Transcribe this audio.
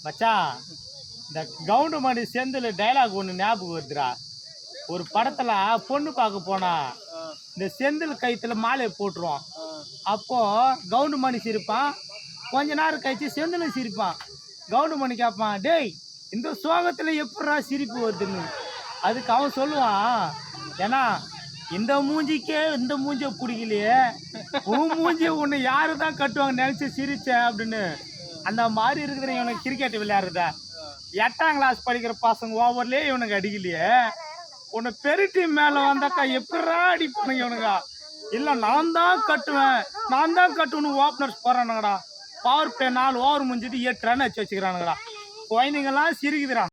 மச்சான், இந்த கவுண்டமணி செந்தில் டைலாக் ஒன்று ஞாபகம் வருதுடா. ஒரு படத்துல பொண்ணு பார்க்க போனா இந்த செந்தில் கயித்துல மாலையை போட்டுருவான். அப்போ கவுண்டமணி சிரிப்பான், கொஞ்ச நேரம் கழிச்சு செந்திலும் சிரிப்பான். கவுண்டமணி கேட்பான், டேய் இந்த சோகத்துல எப்படா சிரிப்பு வருதுன்னு. அதுக்கு அவன் சொல்லுவான், ஏன்னா இந்த மூஞ்சிக்கே இந்த மூஞ்சிய பிடிக்கலையே, உன் மூஞ்சிய உன்னை யாரு தான் கட்டுவாங்க நினைச்சு சிரிச்சேன் அப்படின்னு. அந்த மாதிரி இருக்கிற இவனுக்கு கிரிக்கெட் விளையாடுறத 8ஆம் கிளாஸ் படிக்கிற பசங்க ஓவர்லேயே இவனுக்கு அடிக்கலையே, உன்னை பெருட்டி மேல வந்தாக்கா எப்படா அடிப்பானுங்க இவனுங்க. இல்ல நான் தான் கட்டுவேன்னு ஓப்பனர்ஸ் போறானுங்கடா. பவர் பிளே 4 ஓவர் முடிஞ்சிட்டு 8 ரன் வச்சுக்கிறானுங்கடா. குழந்தைங்கெல்லாம் சிரிக்குதுடா.